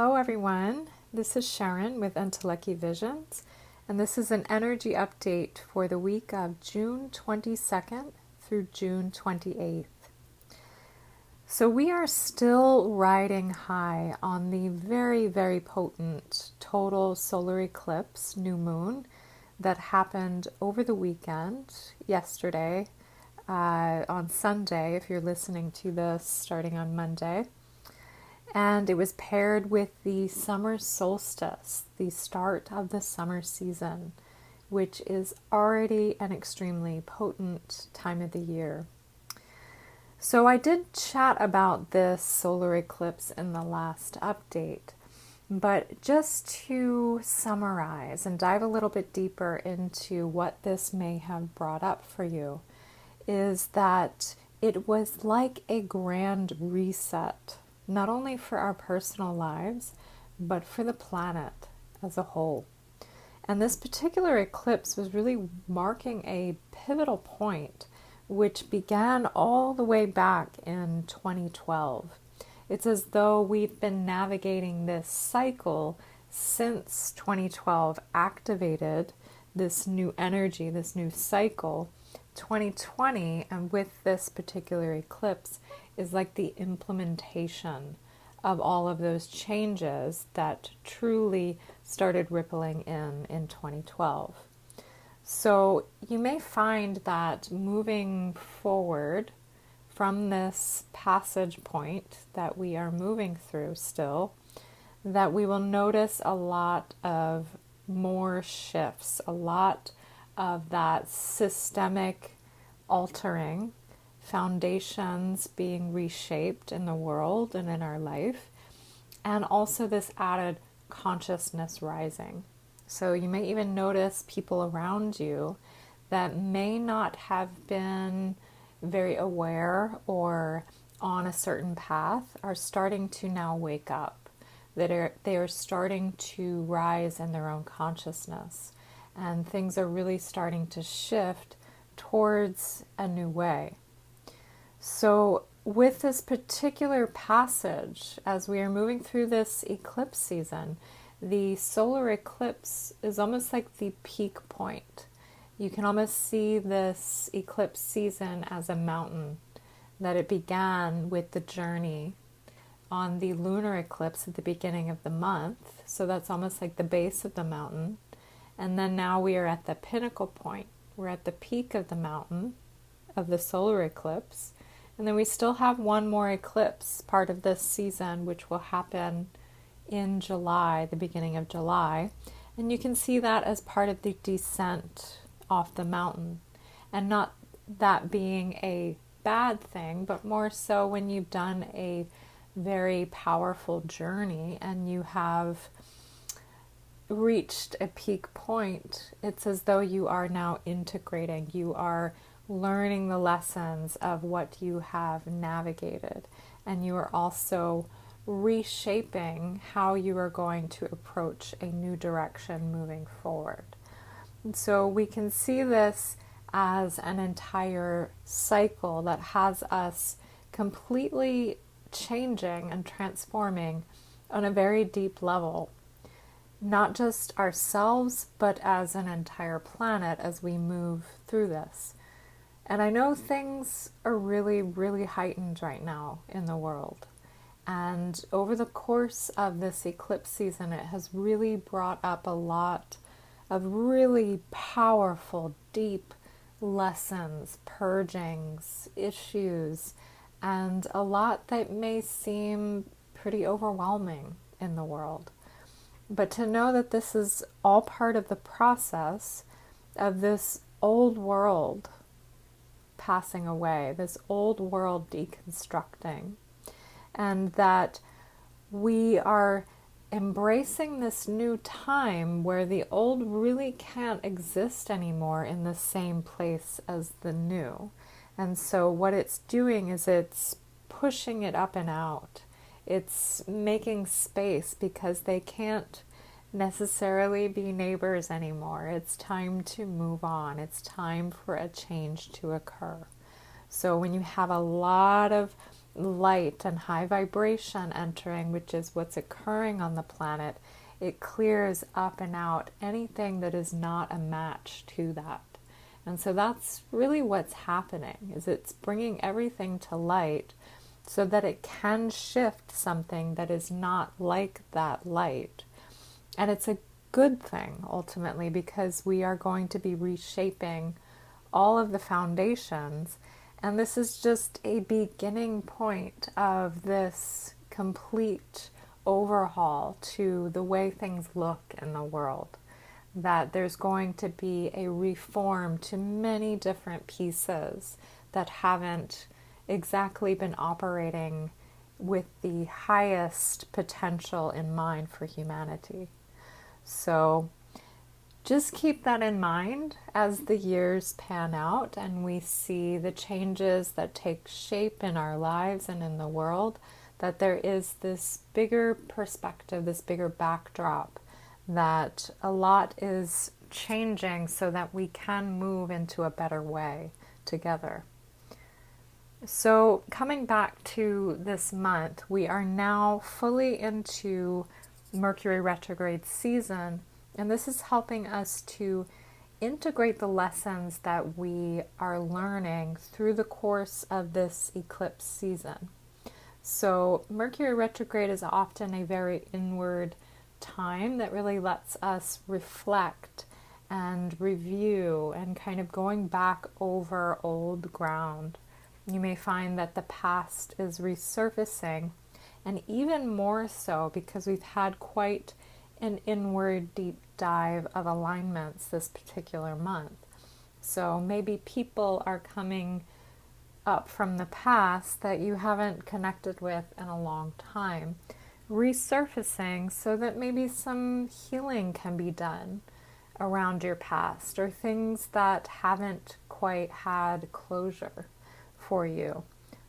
Hello everyone, this is Sharon with Entelechy Visions, and this is an energy update for the week of June 22nd through June 28th. So we are still riding high on the very, very potent total solar eclipse new moon that happened over the weekend, yesterday, on Sunday, if you're listening to this starting on Monday. And it was paired with the summer solstice, the start of the summer season, which is already an extremely potent time of the year. So I did chat about this solar eclipse in the last update, but just to summarize and dive a little bit deeper into what this may have brought up for you, is that it was like a grand reset, not only for our personal lives, but for the planet as a whole. And this particular eclipse was really marking a pivotal point, which began all the way back in 2012. It's as though we've been navigating this cycle since 2012 activated this new energy, this new cycle. 2020, and with this particular eclipse, is like the implementation of all of those changes that truly started rippling in 2012. So you may find that moving forward from this passage point that we are moving through still, that we will notice a lot of more shifts, a lot of that systemic altering, foundations being reshaped in the world and in our life, and also this added consciousness rising. So you may even notice people around you that may not have been very aware or on a certain path are starting to now wake up, that they are starting to rise in their own consciousness, and things are really starting to shift towards a new way. So with this particular passage, as we are moving through this eclipse season, the solar eclipse is almost like the peak point. You can almost see this eclipse season as a mountain, that it began with the journey on the lunar eclipse at the beginning of the month. So that's almost like the base of the mountain. And then now we are at the pinnacle point. We're at the peak of the mountain of the solar eclipse. And then we still have one more eclipse, part of this season, which will happen in July, the beginning of July. And you can see that as part of the descent off the mountain. And not that being a bad thing, but more so when you've done a very powerful journey and you have reached a peak point, it's as though you are now integrating, you are learning the lessons of what you have navigated, and you are also reshaping how you are going to approach a new direction moving forward. And so we can see this as an entire cycle that has us completely changing and transforming on a very deep level, not just ourselves, but as an entire planet as we move through this. And I know things are really, really heightened right now in the world. And over the course of this eclipse season, it has really brought up a lot of really powerful, deep lessons, purgings, issues, and a lot that may seem pretty overwhelming in the world. But to know that this is all part of the process of this old world passing away, this old world deconstructing, and that we are embracing this new time where the old really can't exist anymore in the same place as the new. And so what it's doing is it's pushing it up and out. It's making space because they can't necessarily be neighbors anymore. It's time to move on. It's time for a change to occur. So when you have a lot of light and high vibration entering, which is what's occurring on the planet, it clears up and out anything that is not a match to that. And so that's really what's happening, is it's bringing everything to light so that it can shift something that is not like that light. And it's a good thing ultimately, because we are going to be reshaping all of the foundations, and this is just a beginning point of this complete overhaul to the way things look in the world. That there's going to be a reform to many different pieces that haven't exactly been operating with the highest potential in mind for humanity. So just keep that in mind as the years pan out and we see the changes that take shape in our lives and in the world, that there is this bigger perspective, this bigger backdrop, that a lot is changing so that we can move into a better way together. So coming back to this month, we are now fully into Mercury Retrograde season, and this is helping us to integrate the lessons that we are learning through the course of this eclipse season. So Mercury Retrograde is often a very inward time that really lets us reflect and review and kind of going back over old ground. You may find that the past is resurfacing, and even more so because we've had quite an inward deep dive of alignments this particular month. So maybe people are coming up from the past that you haven't connected with in a long time, resurfacing so that maybe some healing can be done around your past, or things that haven't quite had closure for you.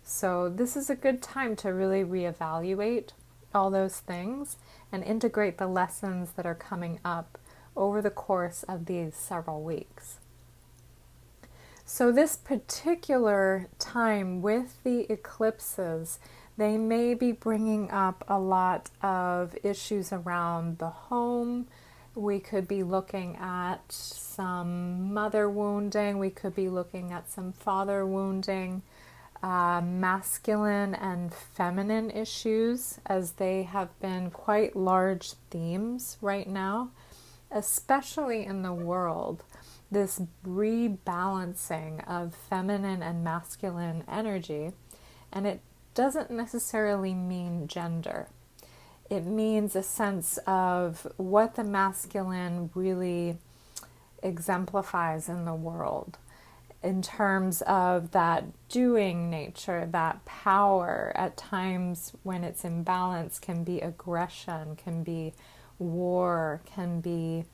So this is a good time to really reevaluate all those things and integrate the lessons that are coming up over the course of these several weeks. So this particular time with the eclipses, they may be bringing up a lot of issues around the home. We could be looking at some mother wounding. We could be looking at some father wounding, masculine and feminine issues, as they have been quite large themes right now, especially in the world. This rebalancing of feminine and masculine energy, and it doesn't necessarily mean gender. It means a sense of what the masculine really exemplifies in the world in terms of that doing nature, that power. At times when it's imbalanced can be aggression, can be war, can be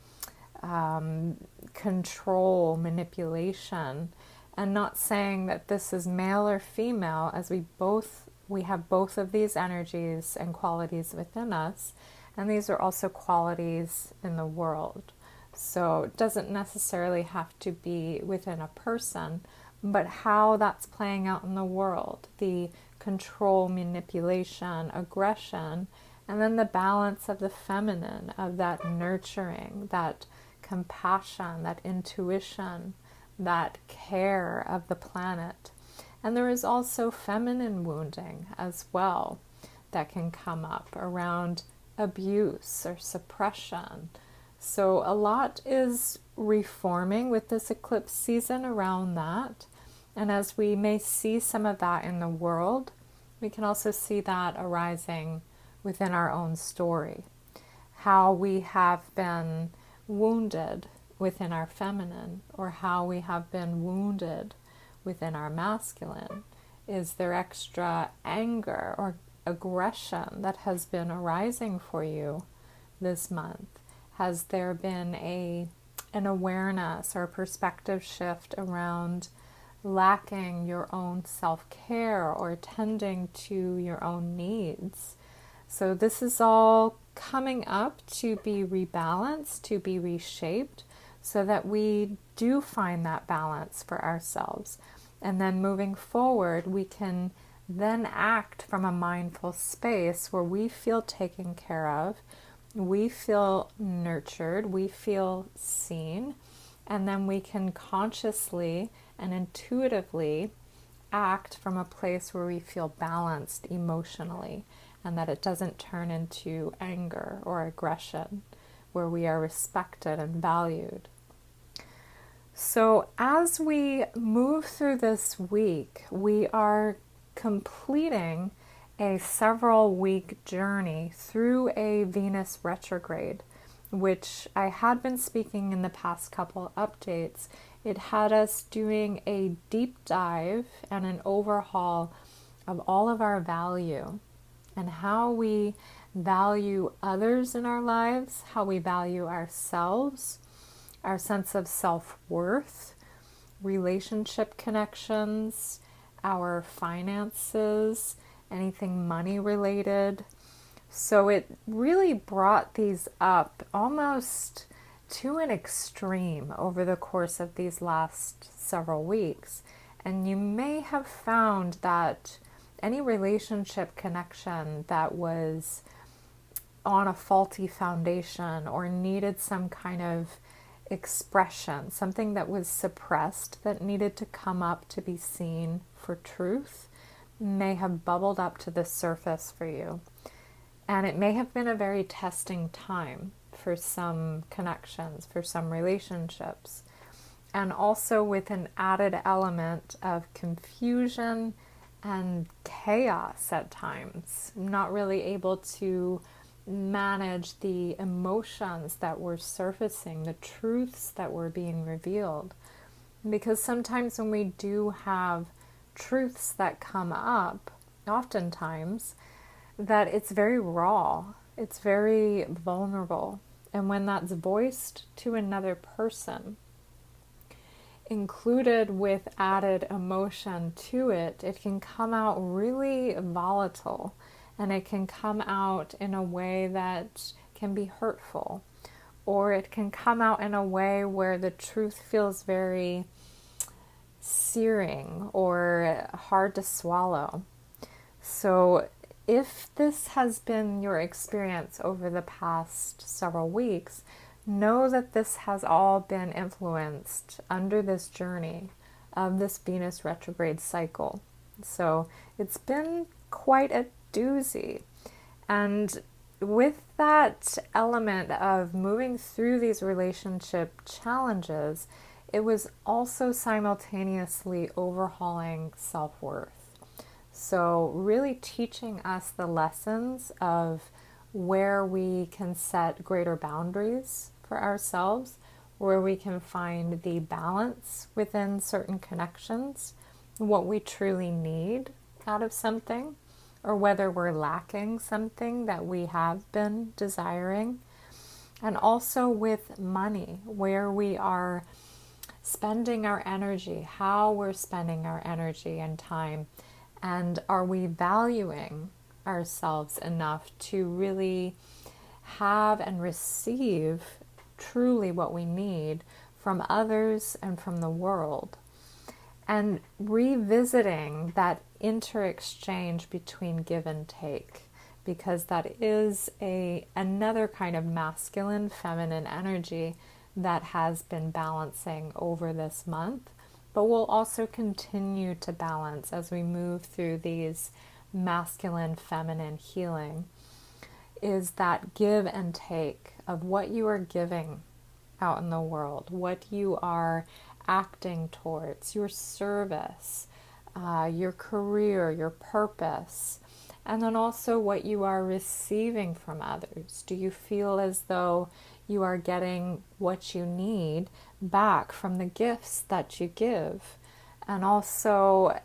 control, manipulation, and not saying that this is male or female, as we have both of these energies and qualities within us, and these are also qualities in the world. So it doesn't necessarily have to be within a person, but how that's playing out in the world, the control, manipulation, aggression, and then the balance of the feminine, of that nurturing, that compassion, that intuition, that care of the planet. And there is also feminine wounding as well that can come up around abuse or suppression. So a lot is reforming with this eclipse season around that. And as we may see some of that in the world, we can also see that arising within our own story. How we have been wounded within our feminine, or how we have been wounded within our masculine. Is there extra anger or aggression that has been arising for you this month? Has there been an awareness or a perspective shift around lacking your own self-care or tending to your own needs? So this is all coming up to be rebalanced, to be reshaped, so that we do find that balance for ourselves. And then moving forward, we can then act from a mindful space where we feel taken care of, we feel nurtured, we feel seen, and then we can consciously and intuitively act from a place where we feel balanced emotionally, and that it doesn't turn into anger or aggression, where we are respected and valued. So as we move through this week, we are completing a several week journey through a Venus retrograde, which I had been speaking in the past couple updates. It had us doing a deep dive and an overhaul of all of our value and how we value others in our lives, how we value ourselves, our sense of self-worth, relationship connections, our finances, anything money related. So it really brought these up almost to an extreme over the course of these last several weeks. And you may have found that any relationship connection that was on a faulty foundation or needed some kind of expression, something that was suppressed that needed to come up to be seen for truth, may have bubbled up to the surface for you. And it may have been a very testing time for some connections, for some relationships, and also with an added element of confusion and chaos at times, not really able to manage the emotions that were surfacing, the truths that were being revealed. Because sometimes when we do have truths that come up, oftentimes, that it's very raw, it's very vulnerable. And when that's voiced to another person, included with added emotion to it, it can come out really volatile, and it can come out in a way that can be hurtful, or it can come out in a way where the truth feels very searing or hard to swallow. So if this has been your experience over the past several weeks, know that this has all been influenced under this journey of this Venus retrograde cycle. So it's been quite a doozy. And with that element of moving through these relationship challenges, it was also simultaneously overhauling self-worth. So really teaching us the lessons of where we can set greater boundaries for ourselves, where we can find the balance within certain connections, what we truly need out of something, or whether we're lacking something that we have been desiring. And also with money, where we are spending our energy, how we're spending our energy and time, and are we valuing ourselves enough to really have and receive truly what we need from others and from the world. And revisiting that inter-exchange between give and take, because that is another kind of masculine, feminine energy that has been balancing over this month, but will also continue to balance as we move through these masculine, feminine healing, is that give and take of what you are giving out in the world, what you are acting towards, your service, your career, your purpose, and then also what you are receiving from others. Do you feel as though you are getting what you need back from the gifts that you give? And also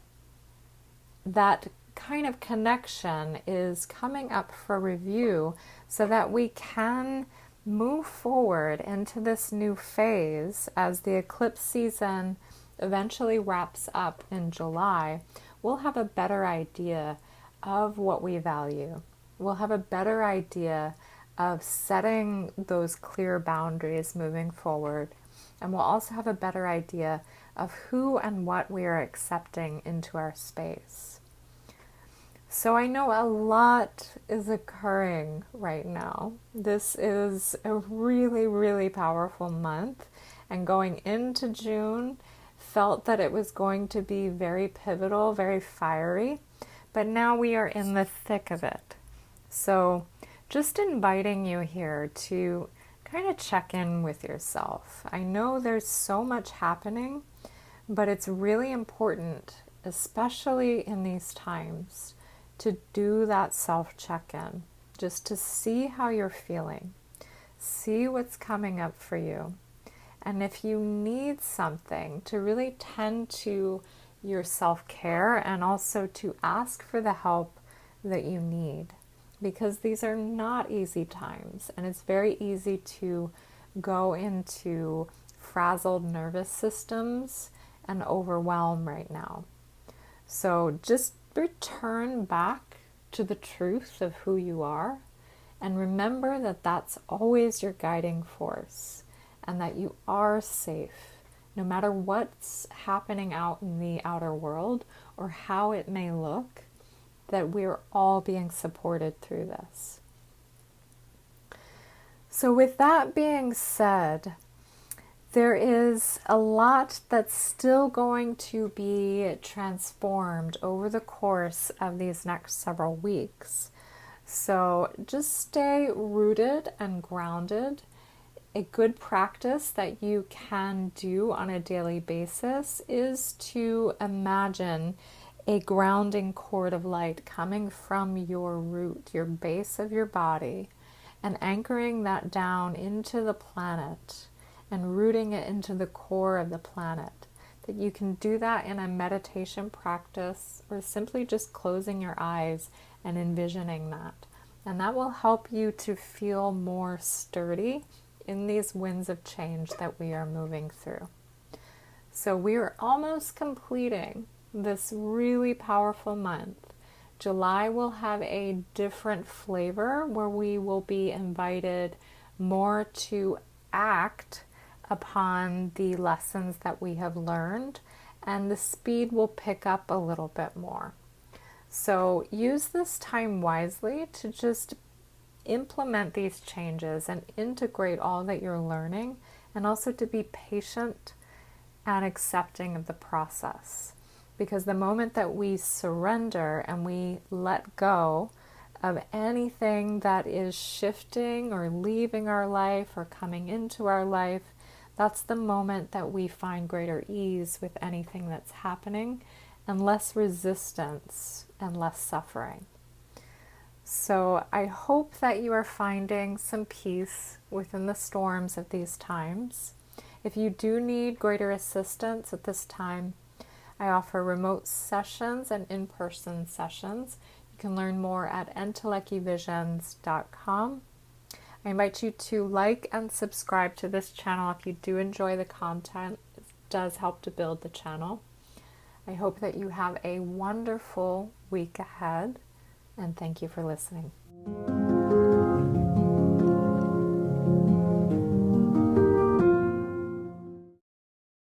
that kind of connection is coming up for review so that we can move forward into this new phase as the eclipse season eventually wraps up in July. We'll have a better idea of what we value. We'll have a better idea of setting those clear boundaries moving forward. And we'll also have a better idea of who and what we are accepting into our space. So I know a lot is occurring right now. This is a really, really powerful month, and going into June felt that it was going to be very pivotal, very fiery, but now we are in the thick of it. So just inviting you here to kind of check in with yourself. I know there's so much happening, but it's really important, especially in these times, to do that self-check-in, just to see how you're feeling, see what's coming up for you. And if you need something to really tend to your self-care and also to ask for the help that you need, because these are not easy times and it's very easy to go into frazzled nervous systems and overwhelm right now. So just return back to the truth of who you are and remember that that's always your guiding force and that you are safe no matter what's happening out in the outer world or how it may look, that we're all being supported through this. So with that being said, there is a lot that's still going to be transformed over the course of these next several weeks. So just stay rooted and grounded. A good practice that you can do on a daily basis is to imagine a grounding cord of light coming from your root, your base of your body, and anchoring that down into the planet and rooting it into the core of the planet. That you can do that in a meditation practice or simply just closing your eyes and envisioning that. And that will help you to feel more sturdy in these winds of change that we are moving through. So we are almost completing this really powerful month. July will have a different flavor where we will be invited more to act upon the lessons that we have learned, and the speed will pick up a little bit more. So use this time wisely to just implement these changes and integrate all that you're learning, and also to be patient and accepting of the process. Because the moment that we surrender and we let go of anything that is shifting or leaving our life or coming into our life, that's the moment that we find greater ease with anything that's happening and less resistance and less suffering. So I hope that you are finding some peace within the storms of these times. If you do need greater assistance at this time, I offer remote sessions and in-person sessions. You can learn more at entelechyvisions.com. I invite you to like and subscribe to this channel if you do enjoy the content. It does help to build the channel. I hope that you have a wonderful week ahead, and thank you for listening.